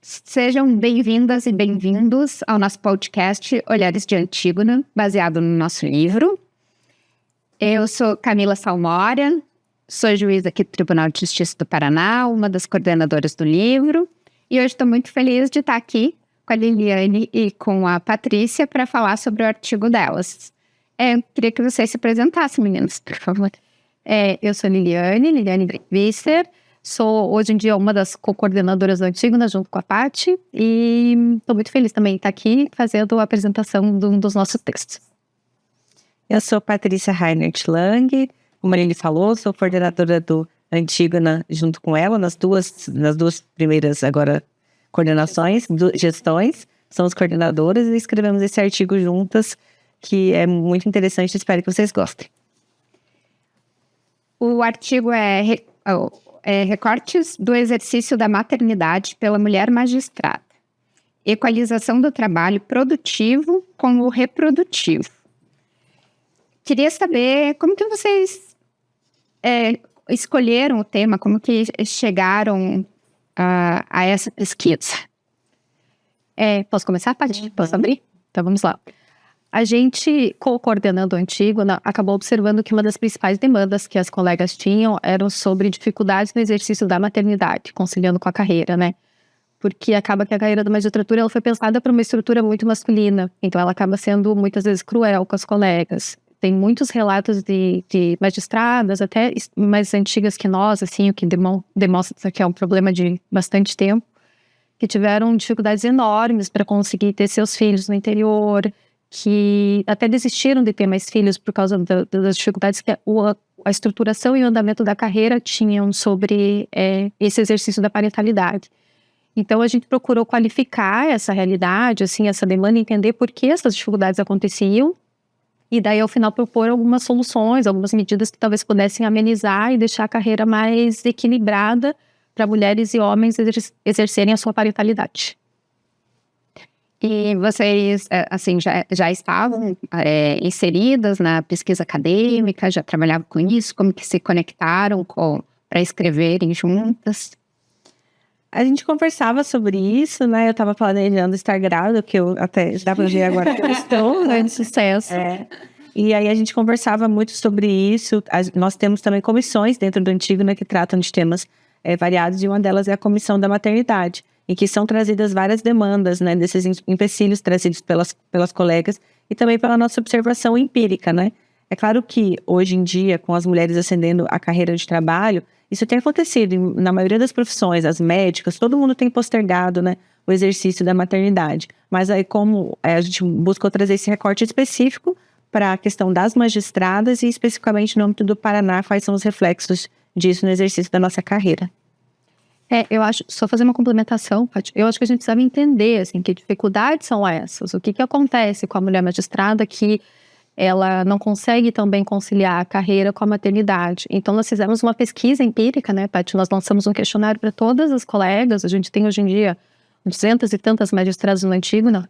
Sejam bem-vindas e bem-vindos ao nosso podcast Olhares de Antígona, baseado no nosso livro. Eu sou Camila Salmória, sou juíza aqui do Tribunal de Justiça do Paraná, uma das coordenadoras do livro, e hoje estou muito feliz de estar aqui com a Liliane e com a Patrícia para falar sobre o artigo delas. Eu queria que vocês se apresentassem, meninas, por favor. Eu sou Liliane Visser. Sou, hoje em dia, uma das co-coordenadoras do Antígona, junto com a Paty, e estou muito feliz também de estar aqui fazendo a apresentação de um dos nossos textos. Eu sou Patrícia Reinert Lang, como a Lili falou, sou coordenadora do Antígona junto com ela, nas duas primeiras agora coordenações, gestões, somos coordenadoras e escrevemos esse artigo juntas, que é muito interessante, espero que vocês gostem. O artigo é recortes do exercício da maternidade pela mulher magistrada. Equalização do trabalho produtivo com o reprodutivo. Queria saber como que vocês escolheram o tema, como que chegaram a essa pesquisa. Posso começar, Paty? Posso abrir? Então vamos lá. A gente, coordenando o Antígona, acabou observando que uma das principais demandas que as colegas tinham eram sobre dificuldades no exercício da maternidade, conciliando com a carreira, né? Porque acaba que a carreira da magistratura ela foi pensada para uma estrutura muito masculina, então ela acaba sendo muitas vezes cruel com as colegas. Tem muitos relatos de magistradas, até mais antigas que nós, assim, o que demonstra que é um problema de bastante tempo, que tiveram dificuldades enormes para conseguir ter seus filhos no interior, que até desistiram de ter mais filhos por causa das dificuldades que a estruturação e o andamento da carreira tinham sobre esse exercício da parentalidade. Então a gente procurou qualificar essa realidade, assim, essa demanda, entender por que essas dificuldades aconteciam e daí ao final propor algumas soluções, algumas medidas que talvez pudessem amenizar e deixar a carreira mais equilibrada para mulheres e homens exercerem a sua parentalidade. E vocês, assim, já estavam inseridas na pesquisa acadêmica, já trabalhavam com isso? Como que se conectaram para escreverem juntas? A gente conversava sobre isso, né? Eu estava planejando estar grávida, que eu até dá para ver agora que eu estou, né? De sucesso. E aí a gente conversava muito sobre isso. Nós temos também comissões dentro do Antígona que tratam de temas variados, e uma delas é a comissão da maternidade, em que são trazidas várias demandas, né, desses empecilhos trazidos pelas colegas e também pela nossa observação empírica, né? É claro que hoje em dia, com as mulheres ascendendo a carreira de trabalho, isso tem acontecido na maioria das profissões, as médicas, todo mundo tem postergado, né, o exercício da maternidade. Mas aí como a gente buscou trazer esse recorte específico para a questão das magistradas e especificamente no âmbito do Paraná, quais são os reflexos disso no exercício da nossa carreira. Eu acho, só fazer uma complementação, Paty, eu acho que a gente precisa entender, assim, que dificuldades são essas, o que acontece com a mulher magistrada que ela não consegue também conciliar a carreira com a maternidade. Então nós fizemos uma pesquisa empírica, né, Paty, nós lançamos um questionário para todas as colegas, a gente tem hoje em dia 200 e tantas magistradas no Antígona,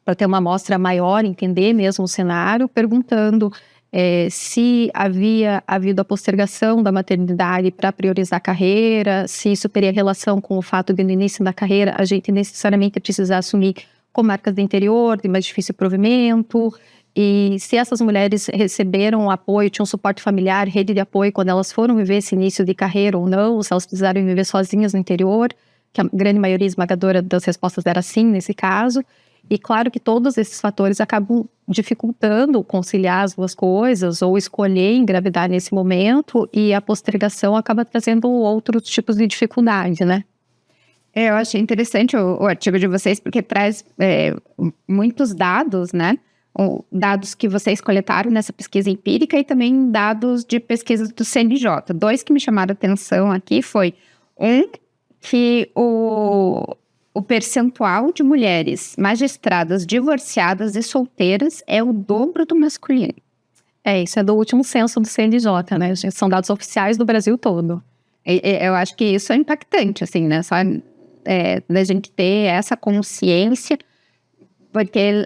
para ter uma amostra maior, entender mesmo o cenário, perguntando se havia havido a postergação da maternidade para priorizar a carreira, se isso teria relação com o fato de no início da carreira a gente necessariamente precisar assumir comarcas do interior, de mais difícil provimento, e se essas mulheres receberam apoio, tinham suporte familiar, rede de apoio quando elas foram viver esse início de carreira ou não, se elas precisaram viver sozinhas no interior, que a grande maioria esmagadora das respostas era sim nesse caso. E claro que todos esses fatores acabam dificultando conciliar as duas coisas ou escolher engravidar nesse momento, e a postergação acaba trazendo outros tipos de dificuldade, né? Eu achei interessante o artigo de vocês porque traz muitos dados, né? Dados que vocês coletaram nessa pesquisa empírica e também dados de pesquisas do CNJ. Dois que me chamaram a atenção aqui foi que o percentual de mulheres magistradas divorciadas e solteiras é o dobro do masculino. Isso é do último censo do CNJ, né? São dados oficiais do Brasil todo. Eu acho que isso é impactante, assim, né? Só da gente ter essa consciência, porque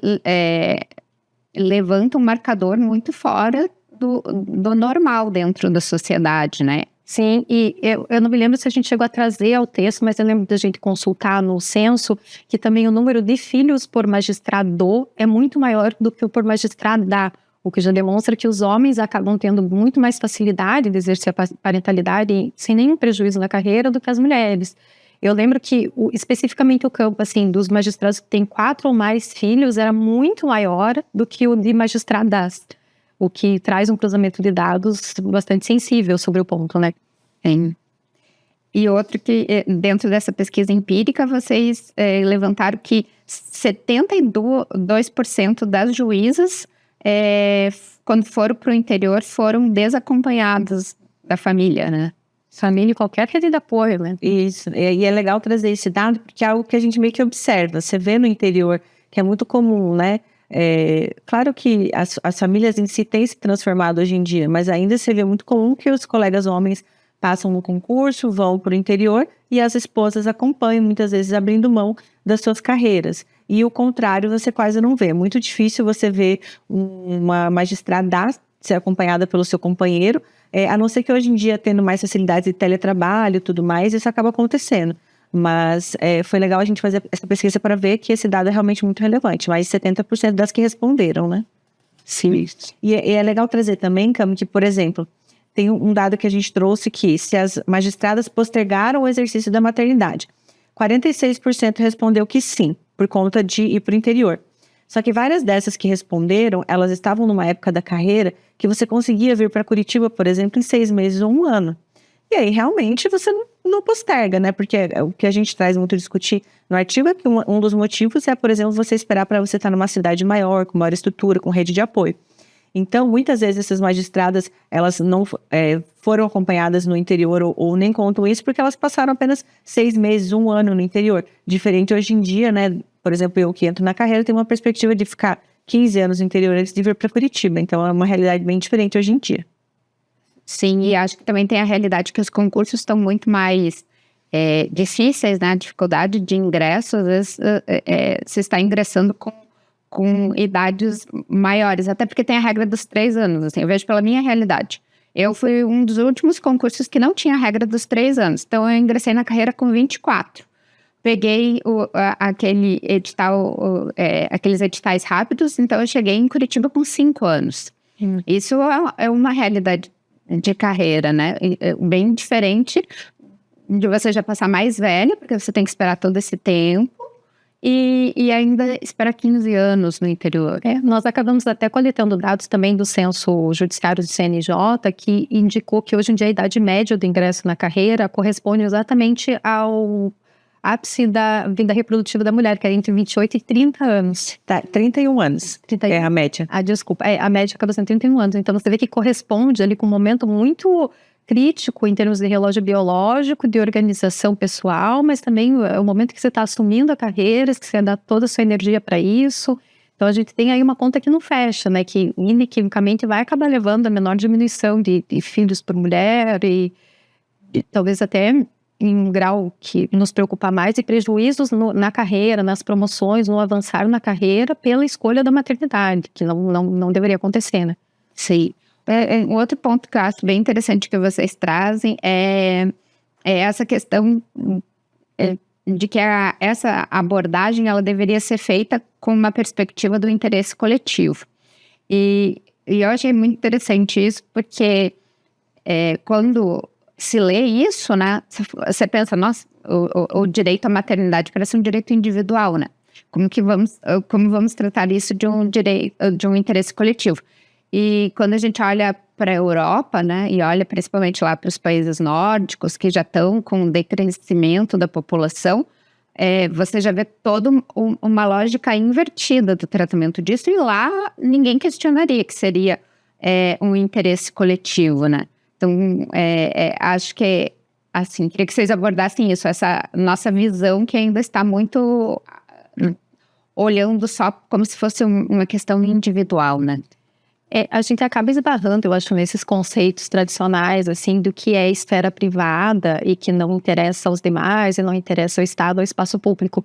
levanta um marcador muito fora do normal dentro da sociedade, né? Sim, e eu não me lembro se a gente chegou a trazer ao texto, mas eu lembro da gente consultar no censo que também o número de filhos por magistrado é muito maior do que o por magistrada, o que já demonstra que os homens acabam tendo muito mais facilidade de exercer a parentalidade sem nenhum prejuízo na carreira do que as mulheres. Eu lembro que especificamente o campo assim, dos magistrados que têm 4 ou mais filhos era muito maior do que o de magistradas, o que traz um cruzamento de dados bastante sensível sobre o ponto, né? Sim. E outro que, dentro dessa pesquisa empírica, vocês levantaram que 72% das juízas, quando foram para o interior, foram desacompanhadas da família, né? Família e qualquer rede de apoio, né? Isso, e é legal trazer esse dado, porque é algo que a gente meio que observa. Você vê no interior, que é muito comum, né? Claro que as famílias em si têm se transformado hoje em dia, mas ainda se vê muito comum que os colegas homens passam no concurso, vão para o interior e as esposas acompanham, muitas vezes abrindo mão das suas carreiras. E o contrário você quase não vê. É muito difícil você ver uma magistrada ser acompanhada pelo seu companheiro, a não ser que hoje em dia, tendo mais facilidades de teletrabalho e tudo mais, isso acaba acontecendo. Mas foi legal a gente fazer essa pesquisa para ver que esse dado é realmente muito relevante. Mais de 70% das que responderam, né? Sim. E é legal trazer também, Cami, que, por exemplo, tem um dado que a gente trouxe que se as magistradas postergaram o exercício da maternidade, 46% respondeu que sim, por conta de ir para o interior. Só que várias dessas que responderam, elas estavam numa época da carreira que você conseguia vir para Curitiba, por exemplo, em 6 meses ou 1 ano. E aí, realmente, você não posterga, né? Porque o que a gente traz muito a discutir no artigo é que um dos motivos é, por exemplo, você esperar para você estar numa cidade maior, com maior estrutura, com rede de apoio. Então, muitas vezes, essas magistradas, elas não foram acompanhadas no interior ou nem contam isso, porque elas passaram apenas 6 meses, 1 ano no interior. Diferente hoje em dia, né? Por exemplo, eu que entro na carreira, tenho uma perspectiva de ficar 15 anos no interior antes de vir para Curitiba. Então, é uma realidade bem diferente hoje em dia. Sim, e acho que também tem a realidade que os concursos estão muito mais difíceis, né? A dificuldade de ingresso, às vezes você está ingressando com idades maiores, até porque tem a regra dos 3 anos, assim, eu vejo pela minha realidade. Eu fui um dos últimos concursos que não tinha a regra dos 3 anos, então eu ingressei na carreira com 24. Peguei aquele edital, aqueles editais rápidos, então eu cheguei em Curitiba com 5 anos. Isso é uma realidade de carreira, né? Bem diferente de você já passar mais velha, porque você tem que esperar todo esse tempo e ainda esperar 15 anos no interior. Nós acabamos até coletando dados também do censo judiciário do CNJ, que indicou que hoje em dia a idade média do ingresso na carreira corresponde exatamente ao ápice da vida reprodutiva da mulher, que é entre 28 e 30 anos. 31 anos 31. É a média. Desculpa. A média acaba sendo 31 anos. Então, você vê que corresponde ali com um momento muito crítico em termos de relógio biológico, de organização pessoal, mas também é o momento que você está assumindo a carreira, que você dá toda a sua energia para isso. Então, a gente tem aí uma conta que não fecha, né? Que, inequivocamente, vai acabar levando a menor diminuição de filhos por mulher e talvez até em um grau que nos preocupa mais, e prejuízos na carreira, nas promoções, no avançar na carreira pela escolha da maternidade, que não deveria acontecer, né? Sim. Um outro ponto que eu acho bem interessante que vocês trazem é essa questão de que essa abordagem ela deveria ser feita com uma perspectiva do interesse coletivo. E eu achei muito interessante isso, porque quando se lê isso, né, você pensa, nossa, o direito à maternidade parece um direito individual, né? Como vamos tratar isso de um interesse coletivo? E quando a gente olha para a Europa, né, e olha principalmente lá para os países nórdicos, que já estão com um decrescimento da população, você já vê toda uma lógica invertida do tratamento disso, e lá ninguém questionaria que seria um interesse coletivo, né? Então, acho que, assim, queria que vocês abordassem isso, essa nossa visão que ainda está muito olhando só como se fosse uma questão individual, né? A gente acaba esbarrando, eu acho, nesses conceitos tradicionais, assim, do que é esfera privada e que não interessa aos demais e não interessa ao Estado, ao espaço público.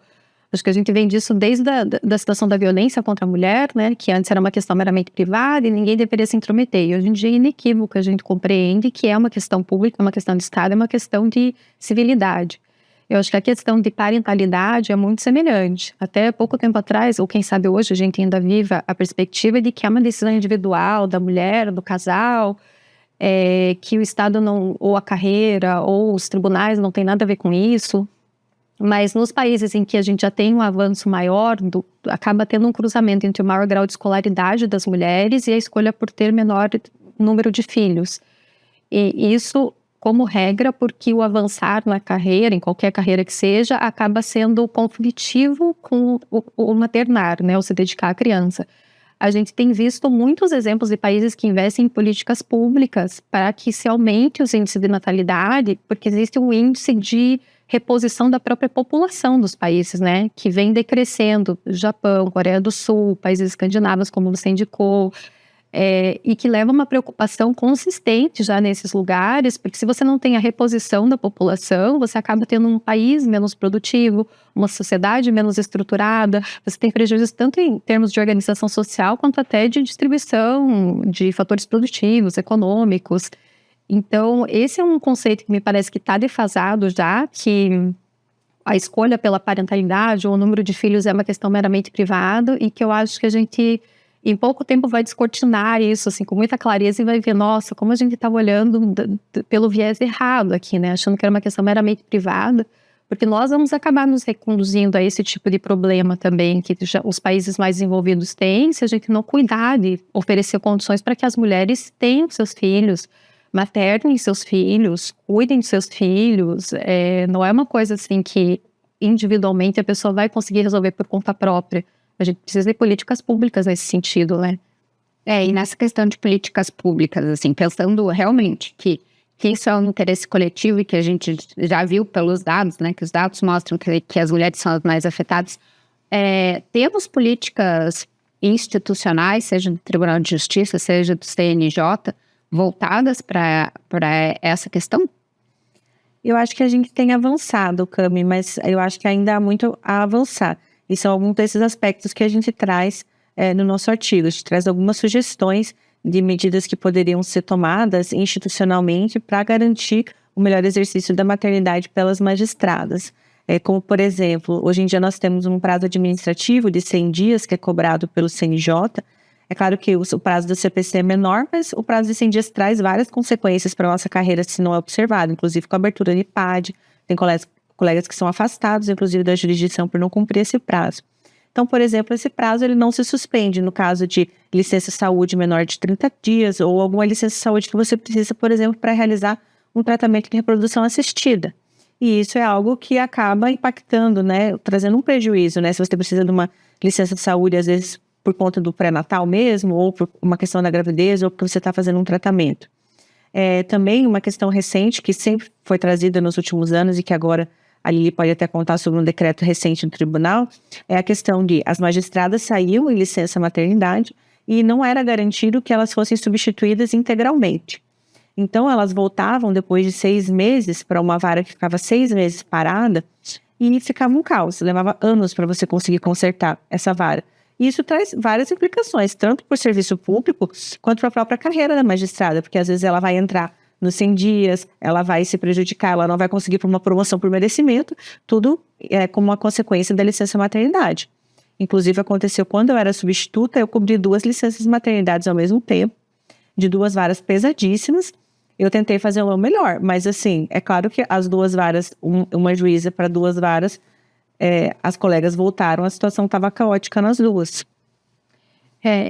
Acho que a gente vem disso desde da situação da violência contra a mulher, né, que antes era uma questão meramente privada e ninguém deveria se intrometer. E hoje em dia é inequívoco, a gente compreende que é uma questão pública, é uma questão de Estado, é uma questão de civilidade. Eu acho que a questão de parentalidade é muito semelhante. Até pouco tempo atrás, ou quem sabe hoje, a gente ainda viva a perspectiva de que é uma decisão individual da mulher, do casal, que o Estado não, ou a carreira, ou os tribunais não tem nada a ver com isso. Mas nos países em que a gente já tem um avanço maior, acaba tendo um cruzamento entre o maior grau de escolaridade das mulheres e a escolha por ter menor número de filhos. E isso, como regra, porque o avançar na carreira, em qualquer carreira que seja, acaba sendo conflitivo com o maternar, né, ou se dedicar à criança. A gente tem visto muitos exemplos de países que investem em políticas públicas para que se aumente os índices de natalidade, porque existe um índice de reposição da própria população dos países, né, que vem decrescendo. Japão, Coreia do Sul, países escandinavos, como você indicou, e que leva a uma preocupação consistente já nesses lugares, porque se você não tem a reposição da população, você acaba tendo um país menos produtivo, uma sociedade menos estruturada, você tem prejuízos tanto em termos de organização social, quanto até de distribuição de fatores produtivos, econômicos. Então, esse é um conceito que me parece que está defasado já, que a escolha pela parentalidade ou o número de filhos é uma questão meramente privada e que eu acho que a gente, em pouco tempo, vai descortinar isso, assim, com muita clareza e vai ver, nossa, como a gente estava olhando pelo viés errado aqui, né? Achando que era uma questão meramente privada, porque nós vamos acabar nos reconduzindo a esse tipo de problema também, que já os países mais desenvolvidos têm, se a gente não cuidar de oferecer condições para que as mulheres tenham seus filhos, maternem seus filhos, cuidem de seus filhos. Não é uma coisa assim que individualmente a pessoa vai conseguir resolver por conta própria. A gente precisa de políticas públicas nesse sentido, né? E nessa questão de políticas públicas, assim, pensando realmente que isso é um interesse coletivo e que a gente já viu pelos dados, né, que os dados mostram que as mulheres são as mais afetadas, temos políticas institucionais, seja do Tribunal de Justiça, seja do CNJ, voltadas para essa questão? Eu acho que a gente tem avançado, Cami, mas eu acho que ainda há muito a avançar. E são alguns desses aspectos que a gente traz no nosso artigo. A gente traz algumas sugestões de medidas que poderiam ser tomadas institucionalmente para garantir o melhor exercício da maternidade pelas magistradas. Como, por exemplo, hoje em dia nós temos um prazo administrativo de 100 dias que é cobrado pelo CNJ. É claro que o prazo do CPC é menor, mas o prazo de 100 dias traz várias consequências para a nossa carreira se não é observado, inclusive com a abertura de PAD. Tem colegas que são afastados, inclusive, da jurisdição por não cumprir esse prazo. Então, por exemplo, esse prazo ele não se suspende no caso de licença saúde menor de 30 dias ou alguma licença saúde que você precisa, por exemplo, para realizar um tratamento de reprodução assistida. E isso é algo que acaba impactando, né, trazendo um prejuízo, né, se você precisa de uma licença de saúde, às vezes, por conta do pré-natal mesmo, ou por uma questão da gravidez, ou porque você está fazendo um tratamento. Também uma questão recente, que sempre foi trazida nos últimos anos, e que agora a Lili pode até contar sobre um decreto recente no tribunal, é a questão de as magistradas saíam em licença maternidade, e não era garantido que elas fossem substituídas integralmente. Então, elas voltavam depois de 6 meses para uma vara que ficava 6 meses parada, e ficava um caos, levava anos para você conseguir consertar essa vara. E isso traz várias implicações, tanto para o serviço público, quanto para a própria carreira da magistrada, porque às vezes ela vai entrar nos 100 dias, ela vai se prejudicar, ela não vai conseguir por uma promoção por merecimento, tudo como uma consequência da licença maternidade. Inclusive aconteceu quando eu era substituta, eu cobri 2 licenças maternidades ao mesmo tempo, de 2 varas pesadíssimas. Eu tentei fazer o meu melhor, mas assim, é claro que as 2 varas, uma juíza para 2 varas, as colegas voltaram, a situação estava caótica nas 2.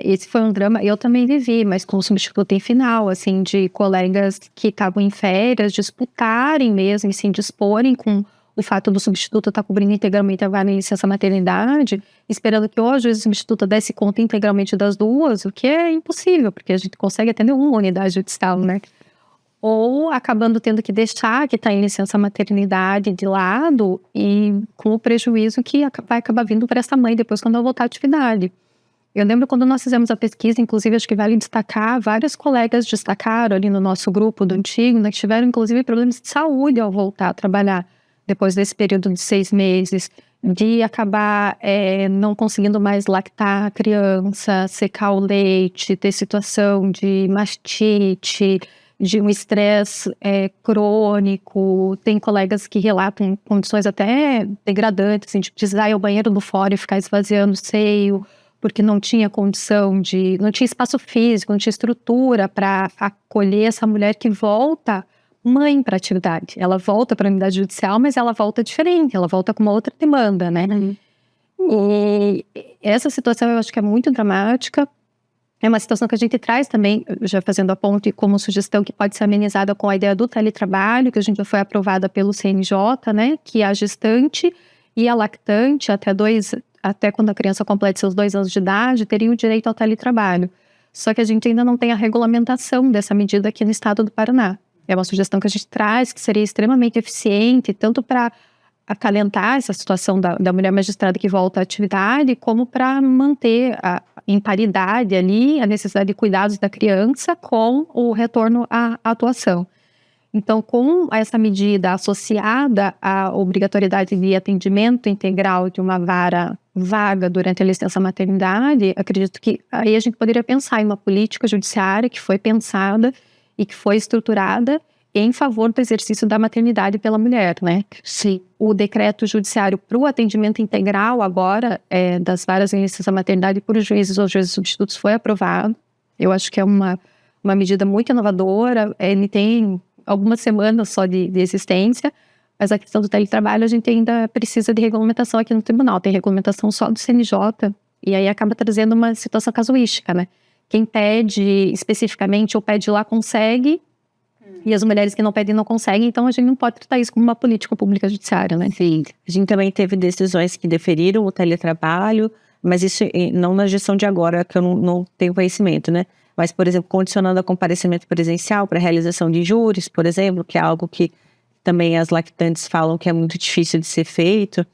Esse foi um drama, eu também vivi, mas como substituta em final, assim, de colegas que estavam em férias, disputarem mesmo, se indisporem com o fato do substituto estar cobrindo integralmente a vaga em licença maternidade, esperando que hoje o substituto desse conta integralmente das 2, o que é impossível, porque a gente consegue atender uma unidade judicial, né? Ou acabando tendo que deixar que está em licença maternidade de lado e com o prejuízo que vai acabar vindo para essa mãe depois quando ela voltar à atividade. Eu lembro quando nós fizemos a pesquisa, inclusive acho que vale destacar, várias colegas destacaram ali no nosso grupo do antigo, né, que tiveram inclusive problemas de saúde ao voltar a trabalhar depois desse período de 6 meses. de acabar não conseguindo mais lactar a criança, secar o leite, ter situação de mastite, de um estresse crônico. Tem colegas que relatam condições até degradantes, assim, de precisar ir ao banheiro do fora e ficar esvaziando o seio, porque não tinha condição não tinha espaço físico, não tinha estrutura para acolher essa mulher que volta mãe para a atividade. Ela volta para a unidade judicial, mas ela volta diferente, ela volta com uma outra demanda, né? E essa situação eu acho que é muito dramática. É uma situação que a gente traz também, já fazendo a ponte como sugestão, que pode ser amenizada com a ideia do teletrabalho, que a gente já foi aprovada pelo CNJ, né? Que a gestante e a lactante, até quando a criança complete seus 2 anos de idade, teriam direito ao teletrabalho. Só que a gente ainda não tem a regulamentação dessa medida aqui no estado do Paraná. É uma sugestão que a gente traz, que seria extremamente eficiente, tanto para acalentar essa situação da mulher magistrada que volta à atividade, como para manter em paridade ali a necessidade de cuidados da criança com o retorno à atuação. Então, com essa medida associada à obrigatoriedade de atendimento integral de uma vara vaga durante a licença maternidade, acredito que aí a gente poderia pensar em uma política judiciária que foi pensada e que foi estruturada em favor do exercício da maternidade pela mulher, né? Sim. O decreto judiciário para o atendimento integral agora, das varas em licença maternidade por juízes ou juízes substitutos foi aprovado. Eu acho que é uma medida muito inovadora. Ele tem algumas semanas só de existência, mas a questão do teletrabalho a gente ainda precisa de regulamentação aqui no tribunal. Tem regulamentação só do CNJ e aí acaba trazendo uma situação casuística, né? Quem pede especificamente ou pede lá consegue, e as mulheres que não pedem não conseguem, então a gente não pode tratar isso como uma política pública judiciária, né? Sim, a gente também teve decisões que deferiram o teletrabalho, mas isso não na gestão de agora, que eu não tenho conhecimento, né? Mas, por exemplo, condicionando a comparecimento presencial para a realização de júris, por exemplo, que é algo que também as lactantes falam que é muito difícil de ser feito.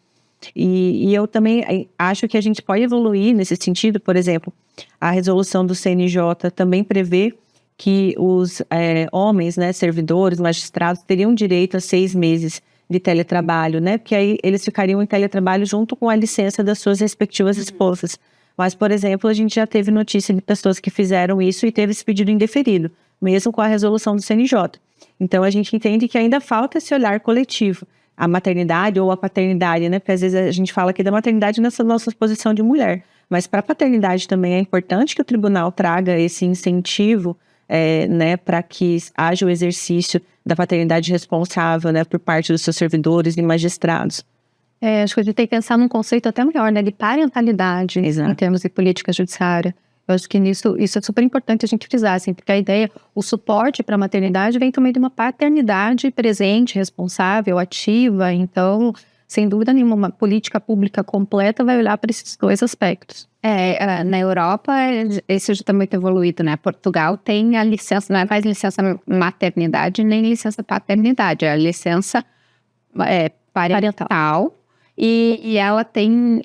E eu também acho que a gente pode evoluir nesse sentido. Por exemplo, a resolução do CNJ também prevê que os homens, né, servidores, magistrados, teriam direito a 6 meses de teletrabalho, né? Porque aí eles ficariam em teletrabalho junto com a licença das suas respectivas esposas. Mas, por exemplo, a gente já teve notícia de pessoas que fizeram isso e teve esse pedido indeferido, mesmo com a resolução do CNJ. Então, a gente entende que ainda falta esse olhar coletivo. A maternidade ou a paternidade, né? Porque às vezes a gente fala aqui da maternidade nessa nossa posição de mulher. Mas para a paternidade também é importante que o tribunal traga esse incentivo, né? Para que haja o exercício da paternidade responsável, né? Por parte dos seus servidores e magistrados. Acho que a gente tem que pensar num conceito até maior, né? De parentalidade. Exato. Em termos de política judiciária. Eu acho que isso é super importante a gente frisar, assim, porque a ideia, o suporte para a maternidade vem também de uma paternidade presente, responsável, ativa. Então, sem dúvida nenhuma, uma política pública completa vai olhar para esses 2 aspectos. Na Europa, isso já está muito evoluído, né? Portugal tem a licença, não é mais licença maternidade nem licença paternidade, é a licença parental. E ela tem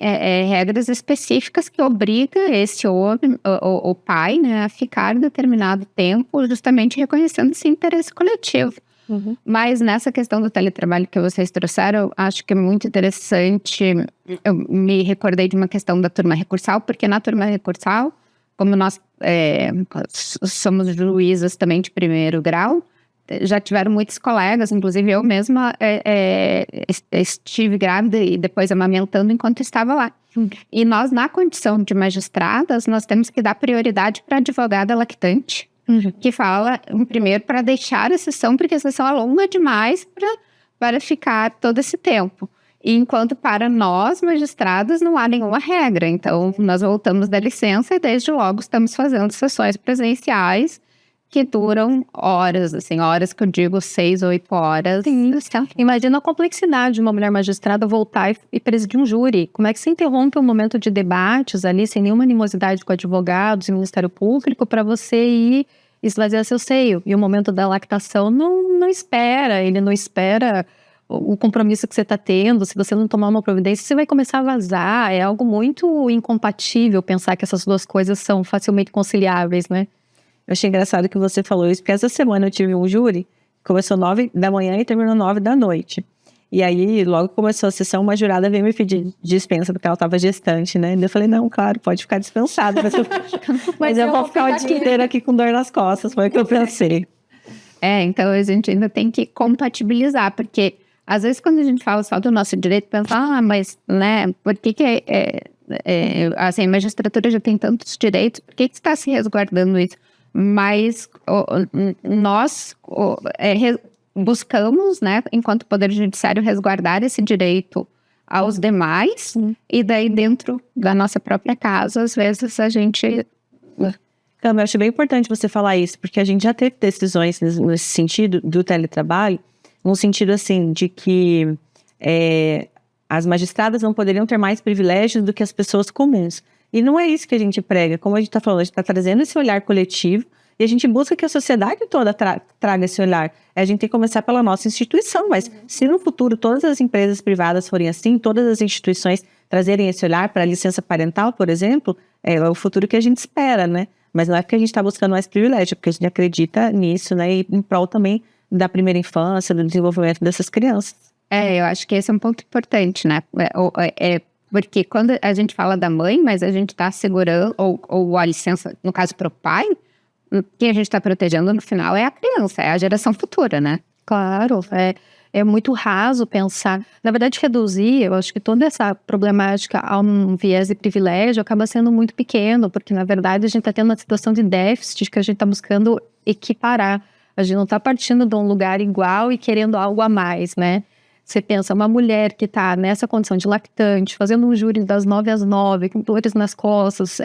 regras específicas que obrigam esse homem, o pai, né, a ficar determinado tempo justamente reconhecendo esse interesse coletivo. Uhum. Mas nessa questão do teletrabalho que vocês trouxeram, eu acho que é muito interessante. Eu me recordei de uma questão da turma recursal, porque na turma recursal, como nós somos juízas também de 1º grau, já tiveram muitos colegas, inclusive eu mesma estive grávida e depois amamentando enquanto estava lá. E nós, na condição de magistradas, nós temos que dar prioridade para a advogada lactante, que fala, primeiro, para deixar a sessão, porque a sessão é longa demais para ficar todo esse tempo. E enquanto para nós, magistradas, não há nenhuma regra. Então, nós voltamos da licença e desde logo estamos fazendo sessões presenciais que duram horas, assim, horas que eu digo 6 ou 8 horas. Sim. Imagina a complexidade de uma mulher magistrada voltar e presidir um júri. Como é que se interrompe um momento de debates ali, sem nenhuma animosidade com advogados e Ministério Público, para você ir esvaziar seu seio? E o momento da lactação não espera, ele não espera o compromisso que você está tendo. Se você não tomar uma providência, você vai começar a vazar. É algo muito incompatível pensar que essas 2 coisas são facilmente conciliáveis, né? Eu achei engraçado que você falou isso, porque essa semana eu tive um júri, começou 9 da manhã e terminou 9 da noite. E aí, logo que começou a sessão, uma jurada veio me pedir dispensa, porque ela estava gestante, né? E eu falei, não, claro, pode ficar dispensada. Mas eu vou ficar o dia inteiro aqui com dor nas costas, foi o que eu pensei. Então a gente ainda tem que compatibilizar, porque às vezes quando a gente fala só do nosso direito, pensa, mas, né, por que assim, a magistratura já tem tantos direitos, por que está se resguardando isso? Mas nós buscamos, né, enquanto Poder Judiciário, resguardar esse direito aos demais, e daí dentro da nossa própria casa, às vezes a gente... Eu acho bem importante você falar isso, porque a gente já teve decisões nesse sentido do teletrabalho, no sentido assim, de que as magistradas não poderiam ter mais privilégios do que as pessoas comuns. E não é isso que a gente prega, como a gente está falando, a gente está trazendo esse olhar coletivo, e a gente busca que a sociedade toda traga esse olhar. A gente tem que começar pela nossa instituição, mas se no futuro todas as empresas privadas forem assim, todas as instituições trazerem esse olhar para a licença parental, por exemplo, é o futuro que a gente espera, né? Mas não é porque a gente está buscando mais privilégio, é porque a gente acredita nisso, né? E em prol também da primeira infância, do desenvolvimento dessas crianças. Eu acho que esse é um ponto importante, né? Porque quando a gente fala da mãe, mas a gente está assegurando, ou a licença, no caso para o pai, quem a gente está protegendo no final é a criança, é a geração futura, né? Claro, é muito raso pensar. Na verdade, reduzir, eu acho que toda essa problemática a um viés de privilégio acaba sendo muito pequeno, porque na verdade a gente está tendo uma situação de déficit que a gente está buscando equiparar. A gente não está partindo de um lugar igual e querendo algo a mais, né? Você pensa, uma mulher que está nessa condição de lactante, fazendo um júri das 9 às 9, com dores nas costas,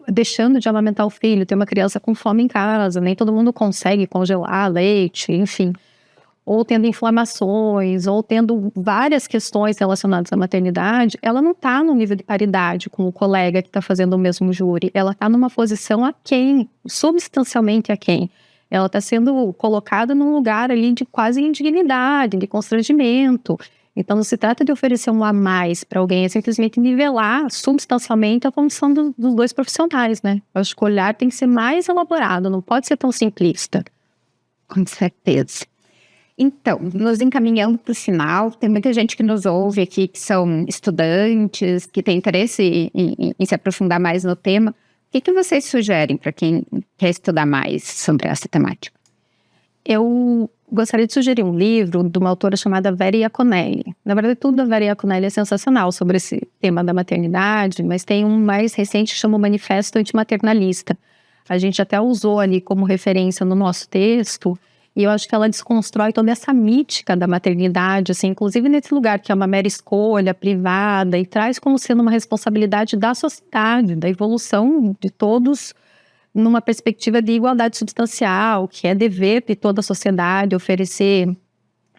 deixando de amamentar o filho, ter uma criança com fome em casa, nem todo mundo consegue congelar leite, enfim. Ou tendo inflamações, ou tendo várias questões relacionadas à maternidade, ela não está num nível de paridade com o colega que está fazendo o mesmo júri. Ela está numa posição aquém, substancialmente aquém. Ela está sendo colocada num lugar ali de quase indignidade, de constrangimento. Então, não se trata de oferecer um a mais para alguém, é simplesmente nivelar substancialmente a condição dos dois profissionais, né? Eu acho que o olhar tem que ser mais elaborado, não pode ser tão simplista. Com certeza. Então, nos encaminhando para o final, tem muita gente que nos ouve aqui que são estudantes, que tem interesse em se aprofundar mais no tema. O que vocês sugerem para quem quer estudar mais sobre essa temática? Eu gostaria de sugerir um livro de uma autora chamada Vera Iaconelli. Na verdade, tudo da Vera Iaconelli é sensacional sobre esse tema da maternidade, mas tem um mais recente que chama o Manifesto Antimaternalista. A gente até usou ali como referência no nosso texto, e eu acho que ela desconstrói toda essa mítica da maternidade, assim, inclusive nesse lugar que é uma mera escolha privada, e traz como sendo uma responsabilidade da sociedade, da evolução de todos, numa perspectiva de igualdade substancial, que é dever de toda a sociedade oferecer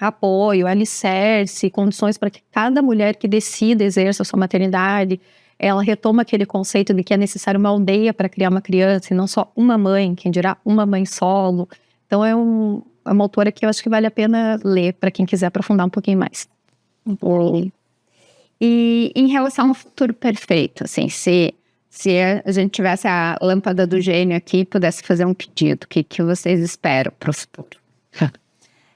apoio, alicerce, condições para que cada mulher que decida exerça a sua maternidade, ela retoma aquele conceito de que é necessário uma aldeia para criar uma criança, e não só uma mãe, quem dirá uma mãe solo. Então é uma autora que eu acho que vale a pena ler para quem quiser aprofundar um pouquinho mais. E em relação ao futuro perfeito, assim, se a gente tivesse a lâmpada do gênio aqui e pudesse fazer um pedido, o que vocês esperam para o futuro?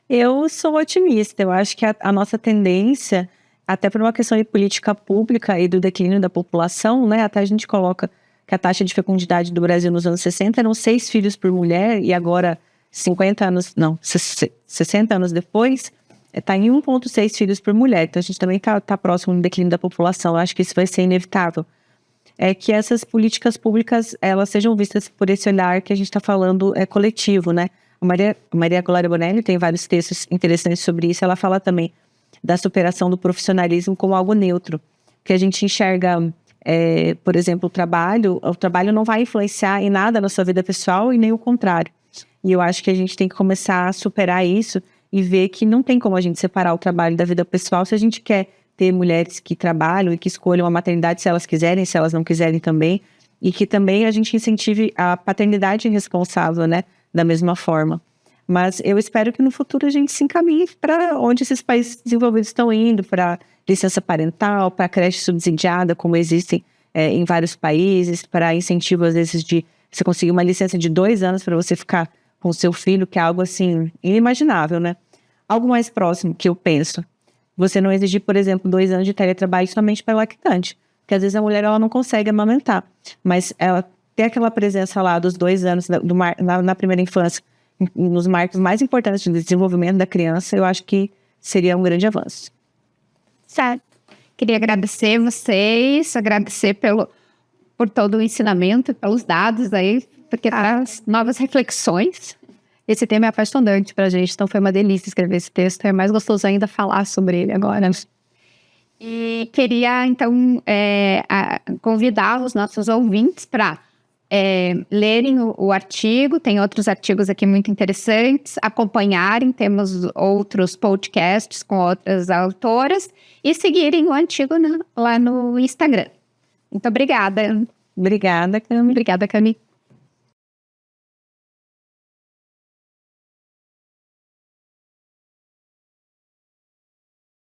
Eu sou otimista, eu acho que a nossa tendência, até por uma questão de política pública e do declínio da população, né, até a gente coloca que a taxa de fecundidade do Brasil nos anos 60 eram 6 filhos por mulher, e agora 60 anos depois, está em 1,6 filhos por mulher. Então a gente também está próximo do declínio da população. Eu acho que isso vai ser inevitável. É que essas políticas públicas, elas sejam vistas por esse olhar que a gente está falando coletivo, né? A Maria Glória Bonelli tem vários textos interessantes sobre isso. Ela fala também da superação do profissionalismo como algo neutro. Que a gente enxerga, por exemplo, o trabalho não vai influenciar em nada na sua vida pessoal e nem o contrário. E eu acho que a gente tem que começar a superar isso e ver que não tem como a gente separar o trabalho da vida pessoal se a gente quer ter mulheres que trabalham e que escolham a maternidade se elas quiserem, se elas não quiserem também. E que também a gente incentive a paternidade responsável, né? Da mesma forma. Mas eu espero que no futuro a gente se encaminhe para onde esses países desenvolvidos estão indo, para licença parental, para creche subsidiada, como existem em vários países, para incentivo, às vezes, de você conseguir uma licença de 2 anos para você ficar com o seu filho, que é algo, assim, inimaginável, né? Algo mais próximo que eu penso você não exigir, por exemplo, 2 anos de teletrabalho somente para lactante. Porque às vezes a mulher ela não consegue amamentar, mas ela ter aquela presença lá dos 2 anos na primeira infância, nos marcos mais importantes de desenvolvimento da criança, eu acho que seria um grande avanço. Certo. Queria agradecer vocês, agradecer por todo o ensinamento, pelos dados aí, porque traz novas reflexões. Esse tema é apaixonante pra gente, então foi uma delícia escrever esse texto. É mais gostoso ainda falar sobre ele agora. E queria, então, convidar os nossos ouvintes para lerem o artigo. Tem outros artigos aqui muito interessantes, acompanharem, temos outros podcasts com outras autoras e seguirem o artigo lá no Instagram. Muito obrigada. Obrigada, Cami. Obrigada, Cami.